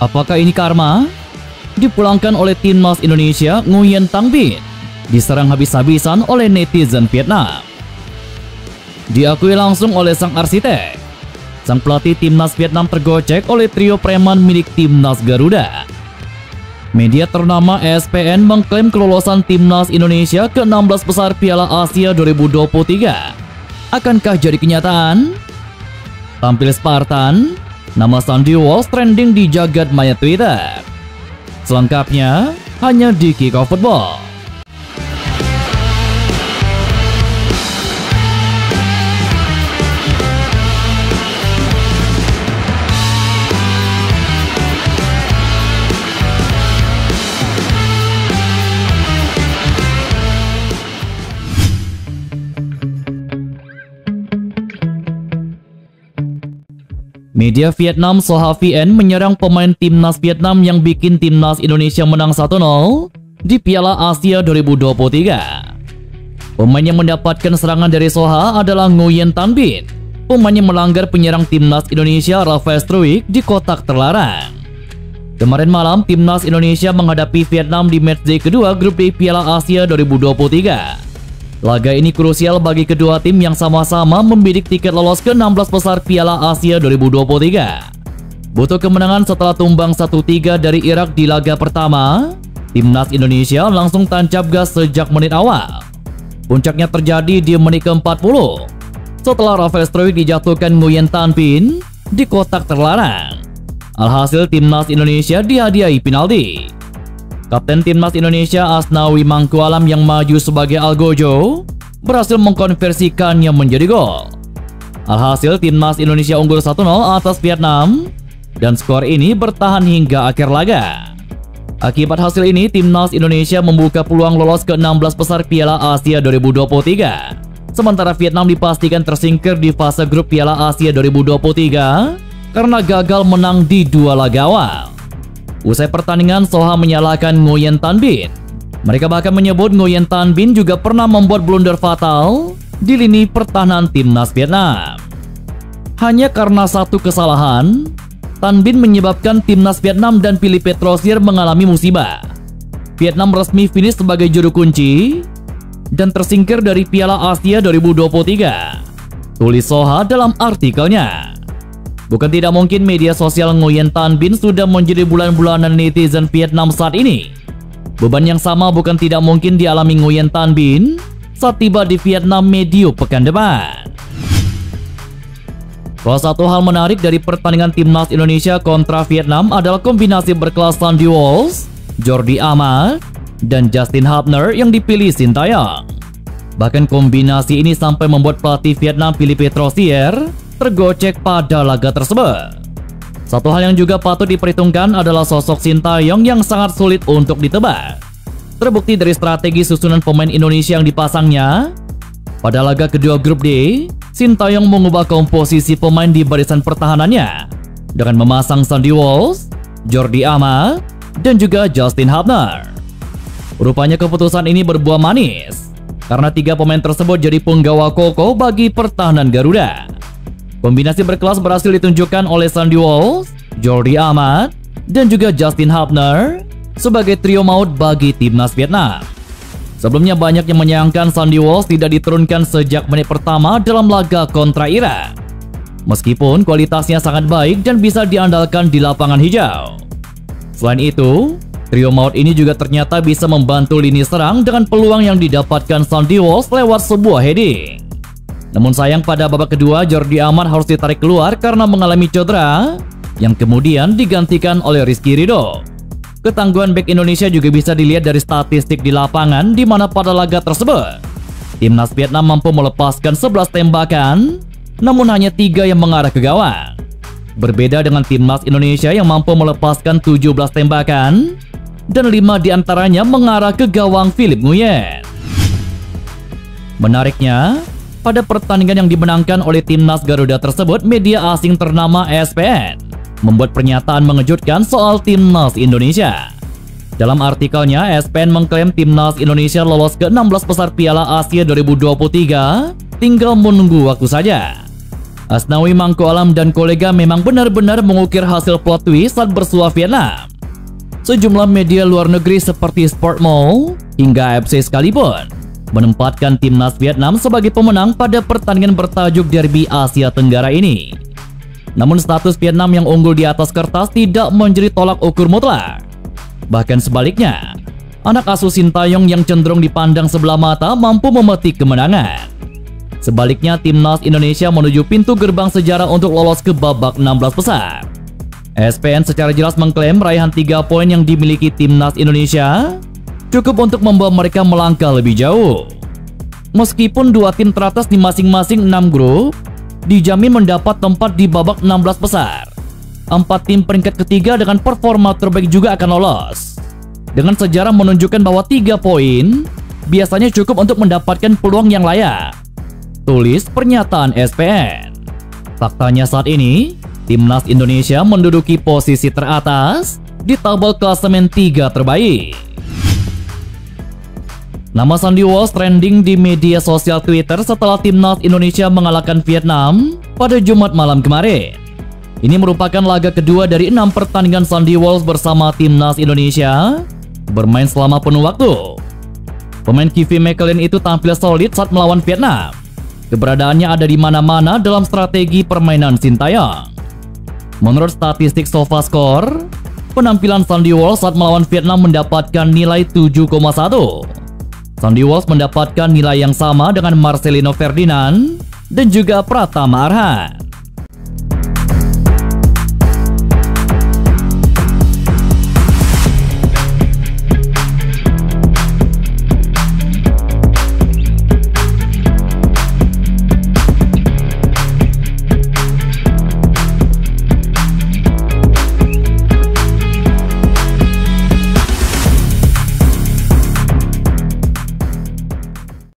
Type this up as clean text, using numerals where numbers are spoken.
Apakah ini karma? Dipulangkan oleh timnas Indonesia, Nguyen Thanh Binh diserang habis-habisan oleh netizen Vietnam. Diakui langsung oleh sang arsitek, sang pelatih timnas Vietnam tergocek oleh trio preman milik timnas Garuda. Media ternama ESPN mengklaim kelolosan timnas Indonesia ke 16 besar Piala Asia 2023. Akankah jadi kenyataan? Tampil Spartan, nama Sandy Walsh trending di jagat maya Twitter. Selengkapnya hanya di Kick-Off Football. Media Vietnam Soha VN menyerang pemain timnas Vietnam yang bikin timnas Indonesia menang 1-0 di Piala Asia 2023. Pemain yang mendapatkan serangan dari Soha adalah Nguyen Thanh Binh, pemain yang melanggar penyerang timnas Indonesia Rafael Struijk di kotak terlarang. Kemarin malam timnas Indonesia menghadapi Vietnam di matchday kedua grup D Piala Asia 2023. Laga ini krusial bagi kedua tim yang sama-sama membidik tiket lolos ke 16 besar Piala Asia 2023. Butuh kemenangan setelah tumbang 1-3 dari Irak di laga pertama, timnas Indonesia langsung tancap gas sejak menit awal. Puncaknya terjadi di menit ke-40 setelah Rafael Struijk dijatuhkan Nguyen Thanh Binh di kotak terlarang. Alhasil timnas Indonesia dihadiahi penalti. Kapten timnas Indonesia Asnawi Mangkualam yang maju sebagai algojo berhasil mengkonversikannya menjadi gol. Alhasil timnas Indonesia unggul 1-0 atas Vietnam dan skor ini bertahan hingga akhir laga. Akibat hasil ini timnas Indonesia membuka peluang lolos ke 16 besar Piala Asia 2023. Sementara Vietnam dipastikan tersingkir di fase grup Piala Asia 2023 karena gagal menang di dua laga awal. Usai pertandingan, Soha menyalahkan Nguyen Thanh Binh. Mereka bahkan menyebut Nguyen Thanh Binh juga pernah membuat blunder fatal di lini pertahanan timnas Vietnam. Hanya karena satu kesalahan, Thanh Binh menyebabkan timnas Vietnam dan Philippe Petrosier mengalami musibah. Vietnam resmi finish sebagai juru kunci dan tersingkir dari Piala Asia 2023. Tulis Soha dalam artikelnya. Bukan tidak mungkin media sosial Nguyen Thanh Binh sudah menjadi bulan-bulanan netizen Vietnam saat ini. Beban yang sama bukan tidak mungkin dialami Nguyen Thanh Binh saat tiba di Vietnam medio pekan depan. Salah satu hal menarik dari pertandingan timnas Indonesia kontra Vietnam adalah kombinasi berkelas Sandy Walsh, Jordi Amat, dan Justin Hubner yang dipilih Sintayong. Bahkan kombinasi ini sampai membuat pelatih Vietnam Philippe Petrosier tergocek pada laga tersebut. Satu hal yang juga patut diperhitungkan adalah sosok Sintayong yang sangat sulit untuk ditebak. Terbukti dari strategi susunan pemain Indonesia yang dipasangnya. Pada laga kedua grup D, Sintayong mengubah komposisi pemain di barisan pertahanannya dengan memasang Sandy Walsh, Jordi Amat, dan juga Justin Hubner. Rupanya keputusan ini berbuah manis karena tiga pemain tersebut jadi penggawa kokoh bagi pertahanan Garuda. Kombinasi berkelas berhasil ditunjukkan oleh Sandy Walsh, Jordi Amat, dan juga Justin Hubner sebagai trio maut bagi timnas Vietnam. Sebelumnya banyak yang menyayangkan Sandy Walsh tidak diturunkan sejak menit pertama dalam laga kontra Irak. Meskipun kualitasnya sangat baik dan bisa diandalkan di lapangan hijau. Selain itu, trio maut ini juga ternyata bisa membantu lini serang dengan peluang yang didapatkan Sandy Walsh lewat sebuah heading. Namun sayang pada babak kedua Jordi Amat harus ditarik keluar karena mengalami cedera yang kemudian digantikan oleh Rizky Ridho. Ketangguhan bek Indonesia juga bisa dilihat dari statistik di lapangan di mana pada laga tersebut timnas Vietnam mampu melepaskan 11 tembakan namun hanya 3 yang mengarah ke gawang. Berbeda dengan timnas Indonesia yang mampu melepaskan 17 tembakan dan 5 diantaranya mengarah ke gawang Philippe Nguyen. Menariknya, pada pertandingan yang dimenangkan oleh timnas Garuda tersebut, media asing ternama ESPN membuat pernyataan mengejutkan soal timnas Indonesia. Dalam artikelnya, ESPN mengklaim timnas Indonesia lolos ke 16 besar Piala Asia 2023, tinggal menunggu waktu saja. Asnawi Mangko Alam dan kolega memang benar-benar mengukir hasil plot twist saat bersua Vietnam. Sejumlah media luar negeri seperti Sportmall hingga AFC sekalipun menempatkan timnas Vietnam sebagai pemenang pada pertandingan bertajuk Derby Asia Tenggara ini. Namun status Vietnam yang unggul di atas kertas tidak menjadi tolak ukur mutlak. Bahkan sebaliknya, anak asuh Sintayong yang cenderung dipandang sebelah mata mampu memetik kemenangan. Sebaliknya, timnas Indonesia menuju pintu gerbang sejarah untuk lolos ke babak 16 besar. ESPN secara jelas mengklaim raihan 3 poin yang dimiliki timnas Indonesia cukup untuk membawa mereka melangkah lebih jauh. Meskipun dua tim teratas di masing-masing 6 grup dijamin mendapat tempat di babak 16 besar, 4 tim peringkat ketiga dengan performa terbaik juga akan lolos. Dengan sejarah menunjukkan bahwa 3 poin biasanya cukup untuk mendapatkan peluang yang layak, tulis pernyataan ESPN. Faktanya saat ini, timnas Indonesia menduduki posisi teratas di tabel klasemen 3 terbaik. Nama Sandy Walsh trending di media sosial Twitter setelah timnas Indonesia mengalahkan Vietnam pada Jumat malam kemarin. Ini merupakan laga kedua dari 6 pertandingan Sandy Walsh bersama timnas Indonesia bermain selama penuh waktu. Pemain Kevin McClellan itu tampil solid saat melawan Vietnam. Keberadaannya ada di mana-mana dalam strategi permainan Sintayong. Menurut statistik SofaScore, penampilan Sandy Walsh saat melawan Vietnam mendapatkan nilai 7,1. Sandy Walsh mendapatkan nilai yang sama dengan Marcelino Ferdinand dan juga Pratama Arhan.